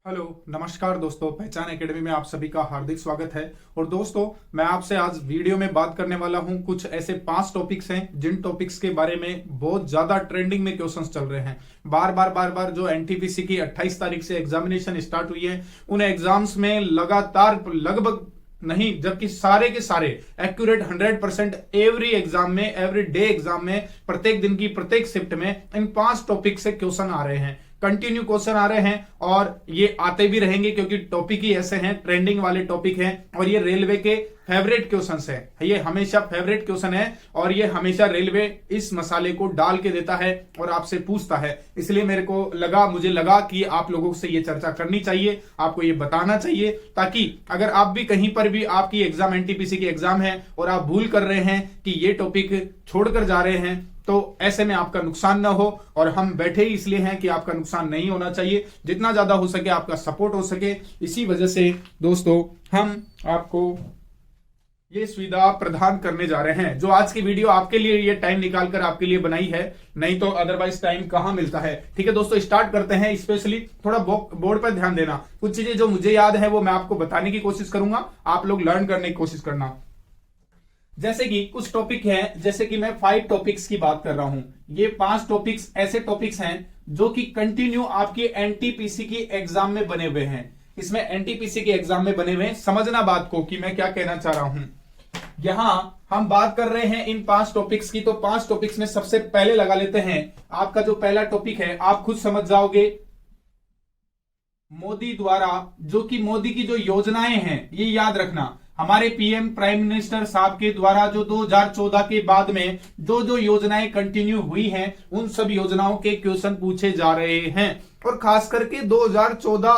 Hello नमस्कार दोस्तों, पहचान एकेडमी में आप सभी का हार्दिक स्वागत है। और दोस्तों, मैं आपसे आज वीडियो में बात करने वाला हूं कुछ ऐसे 5 टॉपिक्स हैं जिन टॉपिक्स के बारे में बहुत ज्यादा ट्रेंडिंग में क्वेश्चंस चल रहे हैं। बार बार जो एनटीपीसी की 28 तारीख से एग्जामिनेशन स्टार्ट हुई है, उन एग्जाम्स में लगातार लगभग नहीं जबकि सारे के सारे एक्यूरेट 100% एवरी एग्जाम में, एवरी डे एग्जाम में, प्रत्येक दिन की प्रत्येक शिफ्ट में इन 5 टॉपिक से क्वेश्चन आ रहे हैं। कंटिन्यू क्वेश्चन आ रहे हैं और ये आते भी रहेंगे क्योंकि टॉपिक ही ऐसे हैं, ट्रेंडिंग वाले टॉपिक हैं। और ये रेलवे के फेवरेट क्वेश्चंस है, ये हमेशा फेवरेट क्वेश्चन है और ये हमेशा रेलवे इस मसाले को डाल के देता है और आपसे पूछता है। इसलिए मुझे लगा कि आप लोगों से ये चर्चा करनी चाहिए, आपको ये बताना चाहिए, ताकि अगर आप भी कहीं पर भी आपकी एग्जाम एनटीपीसी की एग्जाम है और आप भूल कर रहे हैं कि ये टॉपिक छोड़कर जा रहे हैं, तो ऐसे में आपका नुकसान ना हो। और हम बैठे ही इसलिए हैं कि आपका नुकसान नहीं होना चाहिए, जितना ज्यादा हो सके आपका सपोर्ट हो सके। इसी वजह से दोस्तों हम आपको ये सुविधा प्रदान करने जा रहे हैं, जो आज की वीडियो आपके लिए ये टाइम निकालकर आपके लिए बनाई है, नहीं तो अदरवाइज टाइम कहां मिलता है। ठीक है दोस्तों, स्टार्ट करते हैं। स्पेशली थोड़ा बोर्ड पर ध्यान देना, कुछ चीजें जो मुझे याद है वो मैं आपको बताने की कोशिश करूंगा, आप लोग लर्न करने की कोशिश करना। जैसे कि कुछ टॉपिक हैं, जैसे कि मैं 5 टॉपिक्स की बात कर रहा हूं। ये 5 टॉपिक्स ऐसे टॉपिक्स हैं जो कि कंटिन्यू आपके एनटीपीसी की एग्जाम में बने हुए हैं। इसमें एनटीपीसी के एग्जाम में बने हुए हैं, समझना बात को कि मैं क्या कहना चाह रहा हूं। यहां हम बात कर रहे हैं इन 5 टॉपिक्स की, तो 5 टॉपिक्स में सबसे पहले लगा लेते हैं। आपका जो पहला टॉपिक है आप खुद समझ जाओगे, मोदी द्वारा जो कि मोदी की जो योजनाएं हैं, ये याद रखना, हमारे पीएम प्राइम मिनिस्टर साहब के द्वारा जो 2014 के बाद में जो योजनाएं कंटिन्यू हुई हैं, उन सब योजनाओं के क्वेश्चन पूछे जा रहे हैं। और खास करके 2014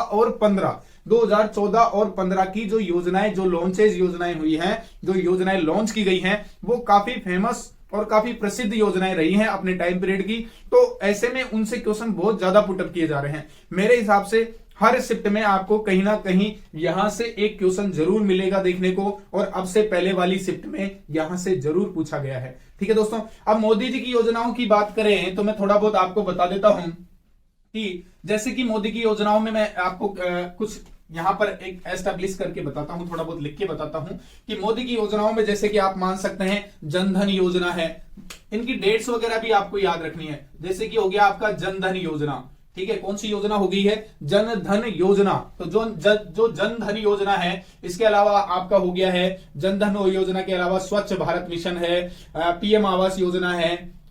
और 15 की जो योजनाएं, जो लॉन्चेज योजनाएं हुई हैं, जो योजनाएं लॉन्च की गई हैं, वो काफी फेमस और काफी प्रसिद्ध योजनाएं रही हैं अपने टाइम पीरियड की। तो ऐसे में उनसे क्वेश्चन बहुत ज्यादा पुटअप किए जा रहे हैं। मेरे हिसाब से हर शिफ्ट में आपको कहीं ना कहीं यहां से एक क्वेश्चन जरूर मिलेगा देखने को, और अब से पहले वाली शिफ्ट में यहां से जरूर पूछा गया है। ठीक है दोस्तों, अब मोदी जी की योजनाओं की बात करें तो मैं थोड़ा बहुत आपको बता देता हूं कि जैसे कि मोदी की योजनाओं में मैं आपको कुछ यहां पर एक एस्टैब्लिश करके बताता हूं, थोड़ा बहुत लिख के बताता हूं कि मोदी की योजनाओं में जैसे कि आप मान सकते हैं जनधन योजना है। इनकी डेट्स वगैरह भी आपको याद रखनी है। जैसे कि हो गया आपका जनधन योजना, ठीक है, कौन सी योजना हो गई है? जन धन योजना। तो जो जन धन योजना है, इसके अलावा आपका हो गया है जन धन योजना के अलावा स्वच्छ भारत मिशन है, पीएम आवास योजना है,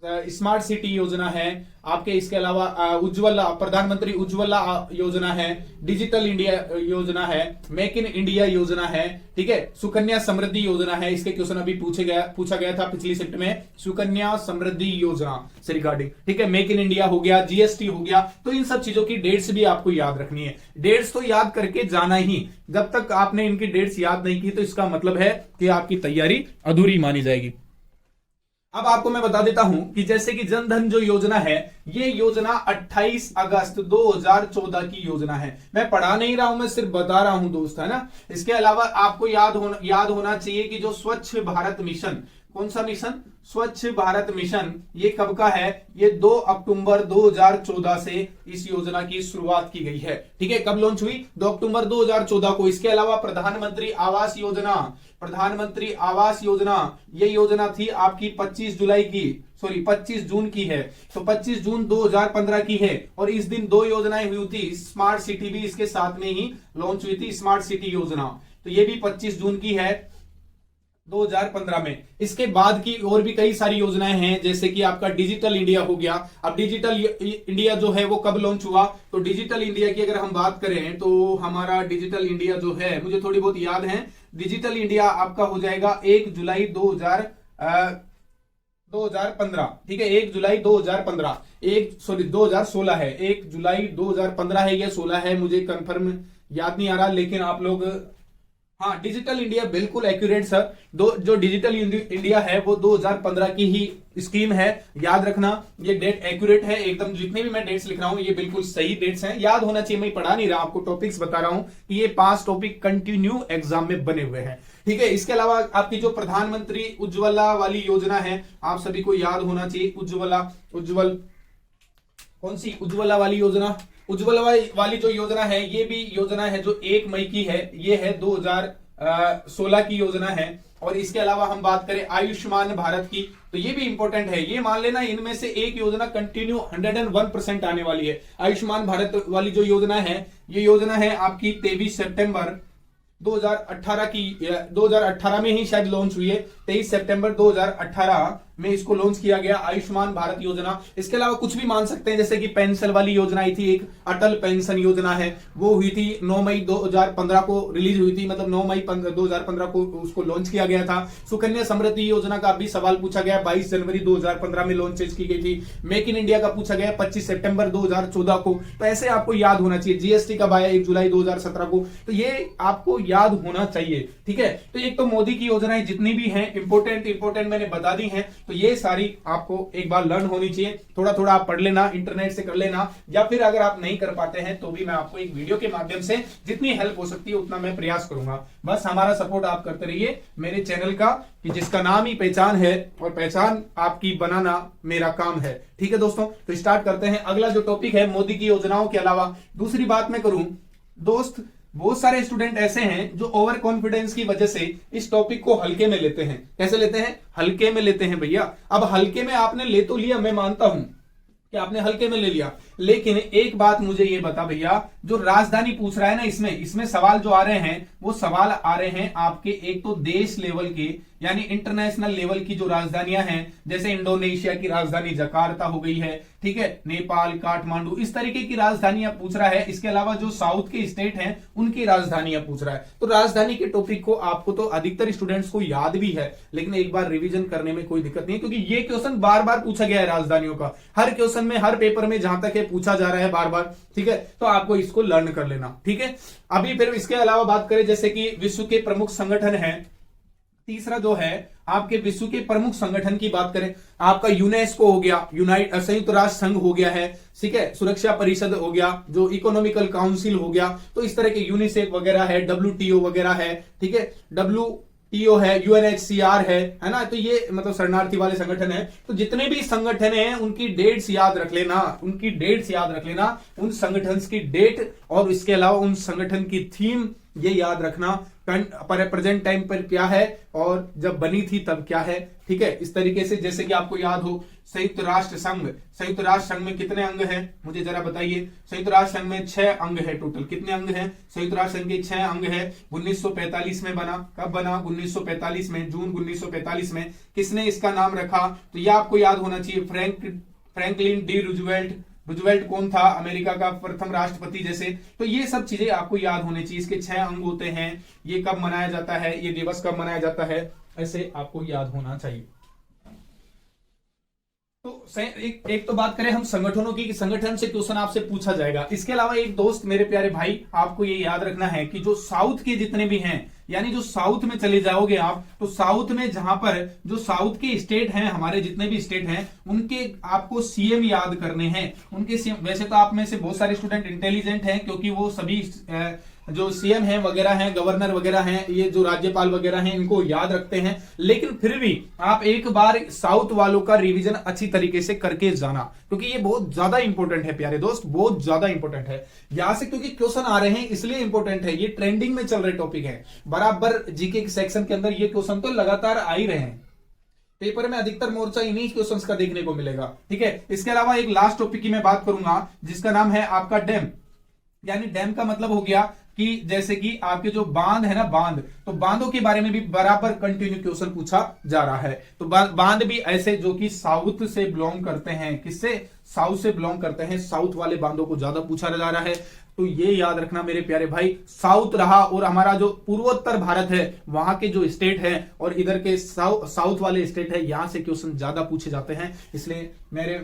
स्मार्ट सिटी योजना है आपके, इसके अलावा उज्ज्वला, प्रधानमंत्री उज्ज्वला योजना है, डिजिटल इंडिया योजना है, मेक इन इंडिया योजना है, ठीक है, सुकन्या समृद्धि योजना है। इसके क्वेश्चन अभी पूछा गया था पिछली शिफ्ट में, सुकन्या समृद्धि योजना से रिगार्डिंग। ठीक है, मेक इन इंडिया हो गया, जीएसटी हो गया। तो इन सब चीजों की डेट्स भी आपको याद रखनी है। डेट्स तो याद करके जाना ही, जब तक आपने इनकी डेट्स याद नहीं की तो इसका मतलब है कि आपकी तैयारी अधूरी मानी जाएगी। अब आपको मैं बता देता हूं कि जैसे कि जनधन जो योजना है, ये योजना 28 अगस्त 2014 की योजना है। मैं पढ़ा नहीं रहा हूं, मैं सिर्फ बता रहा हूं दोस्त, है ना। इसके अलावा आपको याद होना चाहिए कि जो स्वच्छ भारत मिशन, कौन सा मिशन? स्वच्छ भारत मिशन, ये कब का है? ये 2 अक्टूबर 2014 से इस योजना की शुरुआत की गई है। ठीक है, कब लॉन्च हुई? 2 अक्टूबर 2014 को। इसके अलावा प्रधानमंत्री आवास योजना, ये योजना थी आपकी 25 जून की है। तो 25 जून 2015 की है। और इस दिन 2 योजनाएं हुई थी, स्मार्ट सिटी भी इसके साथ में ही लॉन्च हुई थी, स्मार्ट सिटी योजना। तो ये भी 25 जून की है 2015 में। इसके बाद की और भी कई सारी योजनाएं हैं, जैसे कि आपका डिजिटल इंडिया हो गया। अब डिजिटल इंडिया जो है वो कब लॉन्च हुआ? तो डिजिटल इंडिया की अगर हम बात करें तो हमारा डिजिटल इंडिया जो है, मुझे थोड़ी बहुत याद है, डिजिटल इंडिया आपका हो जाएगा 1 जुलाई 2015। ठीक है, 1 जुलाई 2015, 2016 है, 1 जुलाई 2015 है या 16 है, मुझे कंफर्म याद नहीं आ रहा, लेकिन आप लोग, हाँ, डिजिटल इंडिया बिल्कुल एक्यूरेट सर। जो डिजिटल इंडिया है वो 2015 की ही स्कीम है, याद रखना। ये डेट एक्यूरेट है एकदम, जितने भी मैं डेट्स लिख रहा हूं ये बिल्कुल सही डेट्स हैं, याद होना चाहिए। मैं पढ़ा नहीं रहा, आपको टॉपिक्स बता रहा हूं कि ये 5 टॉपिक कंटिन्यू एग्जाम में बने हुए हैं। ठीक है, इसके अलावा आपकी जो प्रधानमंत्री उज्ज्वला वाली योजना है, आप सभी को याद होना चाहिए। उज्ज्वला, कौन सी उज्ज्वला वाली योजना? उज्ज्वला वाली जो योजना है, ये भी योजना है जो 1 मई की है, ये है 2016 की योजना है। और इसके अलावा हम बात करें आयुष्मान भारत की, तो ये भी इंपॉर्टेंट है। ये मान लेना इनमें से एक योजना कंटिन्यू 101% आने वाली है। आयुष्मान भारत वाली जो योजना है, ये योजना है आपकी 23 सितंबर 2018 की, 2018 में ही शायद लॉन्च हुई है। 23 सितंबर 2018 में इसको लॉन्च किया गया, आयुष्मान भारत योजना। इसके अलावा कुछ भी मान सकते हैं, जैसे कि पेंशन वाली योजना आई थी, एक अटल पेंशन योजना है, वो हुई थी 9 मई 2015 को रिलीज हुई थी, मतलब 9 मई 2015 को उसको लॉन्च किया गया था। सुकन्या समृद्धि योजना का भी सवाल पूछा गया, 22 जनवरी 2015 में लॉन्च की गई थी। मेक इन इंडिया का पूछा गया 25 सितंबर 2014 को। तो ऐसे आपको याद होना चाहिए। जीएसटी कब आया, 1 जुलाई 2017 को, तो ये आपको याद होना चाहिए, ठीक है। तो एक तो मोदी की योजनाएं जितनी भी हैं इंपोर्टेंट मैंने बता दी हैं, तो ये सारी आपको एक बार लर्न होनी चाहिए। थोड़ा थोड़ा आप पढ़ लेना, इंटरनेट से कर लेना, या फिर अगर आप नहीं कर पाते हैं तो भी मैं आपको एक वीडियो के माध्यम से जितनी हेल्प हो सकती है उतना मैं प्रयास करूंगा। बस हमारा सपोर्ट आप करते रहिए मेरे चैनल का, कि जिसका नाम ही पहचान है और पहचान आपकी बनाना मेरा काम है, ठीक है दोस्तों। तो स्टार्ट करते हैं। अगला जो टॉपिक है मोदी की योजनाओं के अलावा दूसरी बात मैं करूं दोस्त, बहुत सारे स्टूडेंट ऐसे हैं जो ओवर कॉन्फिडेंस की वजह से इस टॉपिक को हल्के में लेते हैं। कैसे लेते हैं? हल्के में लेते हैं भैया। अब हल्के में आपने ले तो लिया, मैं मानता हूं कि आपने हल्के में ले लिया, लेकिन एक बात मुझे ये बता भैया, जो राजधानी पूछ रहा है ना, इसमें सवाल जो आ रहे हैं वो सवाल आ रहे हैं आपके एक तो देश लेवल के, यानी इंटरनेशनल लेवल की जो राजधानियां हैं, जैसे इंडोनेशिया की राजधानी जकार्ता हो गई है, ठीक है, नेपाल काठमांडू, इस तरीके की राजधानियां पूछ रहा है। इसके अलावा जो साउथ के स्टेट हैं उनकी राजधानियां पूछ रहा है। तो राजधानी के टॉपिक को आपको तो अधिकतर स्टूडेंट्स को याद भी है, लेकिन एक बार रिवीजन करने में कोई दिक्कत नहीं है, क्योंकि ये क्वेश्चन बार बार पूछा गया है राजधानियों का, हर क्वेश्चन में, हर पेपर में जहां तक है पूछा जा रहा है बार बार, ठीक है। तो आपको इसको लर्न कर लेना, ठीक है। अभी फिर इसके अलावा बात करें, जैसे कि विश्व के प्रमुख संगठन है, तीसरा जो है आपके विश्व के प्रमुख संगठन की बात करें, आपका यूनेस्को हो गया, संयुक्त राष्ट्र संघ हो गया है, ठीक है, सुरक्षा परिषद हो गया, जो इकोनॉमिकल काउंसिल हो गया, तो इस तरह के यूनिसेफ वगैरह है, WTO वगैरह है, ठीक है, WTO है, UNHCR है ना। तो ये मतलब शरणार्थी वाले संगठन है। तो जितने भी संगठन हैं उनकी डेट्स याद रख लेना, उन संगठन की डेट, और इसके अलावा उन संगठन की थीम ये याद रखना, प्रेजेंट टाइम पर क्या है और जब बनी थी तब क्या है, ठीक है। इस तरीके से, जैसे कि आपको याद हो संयुक्त राष्ट्र संघ में कितने अंग हैं मुझे जरा बताइए। संयुक्त राष्ट्र संघ में 6 अंग है टोटल। कितने अंग हैं? संयुक्त राष्ट्र संघ के 6 अंग है। 1945 में बना। कब बना? 1945 में, जून 1945 में। किसने इसका नाम रखा? तो यह आपको याद होना चाहिए, फ्रैंकलिन डी रूजवेल्ट कौन था? अमेरिका का प्रथम राष्ट्रपति जैसे। तो ये सब चीजें आपको याद होनी चाहिए। इसके 6 अंग होते हैं। ये कब मनाया जाता है, ये दिवस कब मनाया जाता है, ऐसे आपको याद होना चाहिए। तो एक तो बात करें हम संगठनों की, संगठन से क्वेश्चन आपसे पूछा जाएगा। इसके अलावा एक दोस्त, मेरे प्यारे भाई, आपको ये याद रखना है कि जो साउथ के जितने भी हैं, यानी जो साउथ में चले जाओगे आप, तो साउथ में जहां पर जो साउथ के स्टेट हैं, हमारे जितने भी स्टेट हैं, उनके आपको सीएम याद करने हैं। उनके सीएम, वैसे तो आप में से बहुत सारे स्टूडेंट इंटेलिजेंट हैं, क्योंकि वो सभी जो सीएम हैं वगैरह हैं, गवर्नर वगैरह हैं, ये जो राज्यपाल वगैरह हैं, इनको याद रखते हैं। लेकिन फिर भी आप एक बार साउथ वालों का रिवीजन अच्छी तरीके से करके जाना, क्योंकि ये बहुत ज्यादा इंपॉर्टेंट है प्यारे दोस्त, बहुत ज्यादा इंपॉर्टेंट है। यहां से क्योंकि क्वेश्चन आ रहे हैं इसलिए इंपॉर्टेंट है, ये ट्रेंडिंग में चल रहे टॉपिक है। बराबर जीके के सेक्शन के अंदर ये क्वेश्चन तो लगातार आ ही रहे हैं। पेपर में अधिकतर मोर्चा इन्हीं क्वेश्चंस का देखने को मिलेगा, ठीक है। इसके अलावा एक लास्ट टॉपिक की मैं बात करूंगा, जिसका नाम है आपका डैम। यानी डैम का मतलब हो गया कि जैसे कि आपके जो बांध है ना, तो बांधों के बारे में भी बराबर कंटिन्यू क्वेश्चन पूछा जा रहा है। तो बांध भी ऐसे जो कि साउथ से बिलोंग करते हैं, किससे? साउथ से बिलोंग करते हैं, साउथ वाले बांधों को ज्यादा पूछा जा रहा है। तो ये याद रखना मेरे प्यारे भाई, साउथ रहा, और हमारा जो पूर्वोत्तर भारत है वहां के जो स्टेट है और इधर के साउथ वाले स्टेट है, यहां से क्वेश्चन ज्यादा पूछे जाते हैं। इसलिए मेरे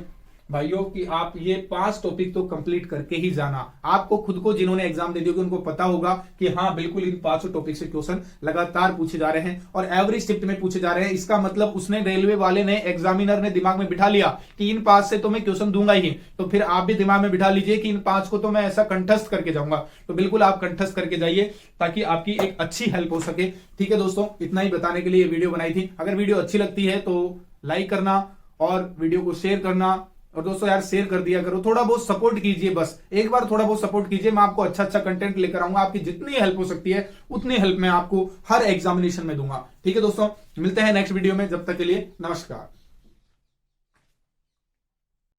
भाइयों कि आप ये 5 टॉपिक तो कंप्लीट करके ही जाना। आपको खुद को, जिन्होंने एग्जाम दे दिया, उनको पता होगा कि हाँ बिल्कुल इन 5 टॉपिक से क्वेश्चन लगातार पूछे जा रहे हैं और एवरेज शिफ्ट में पूछे जा रहे हैं। इसका मतलब उसने, रेलवे वाले ने, एग्जामिनर ने दिमाग में बिठा लिया कि इन 5 से तो मैं क्वेश्चन दूंगा ही, तो फिर आप भी दिमाग में बिठा लीजिए कि इन 5 को तो मैं ऐसा कंठस्थ करके जाऊंगा। तो बिल्कुल आप कंठस्थ करके जाइए ताकि आपकी एक अच्छी हेल्प हो सके, ठीक है दोस्तों। इतना ही बताने के लिए वीडियो बनाई थी। अगर वीडियो अच्छी लगती है तो लाइक करना और वीडियो को शेयर करना, और दोस्तों यार शेयर कर दिया करो, थोड़ा बहुत सपोर्ट कीजिए, बस एक बार थोड़ा बहुत सपोर्ट कीजिए। मैं आपको अच्छा अच्छा कंटेंट लेकर आऊंगा, आपकी जितनी हेल्प हो सकती है उतनी हेल्प मैं आपको हर एग्जामिनेशन में दूंगा। ठीक है दोस्तों, मिलते हैं नेक्स्ट वीडियो में, जब तक के लिए नमस्कार।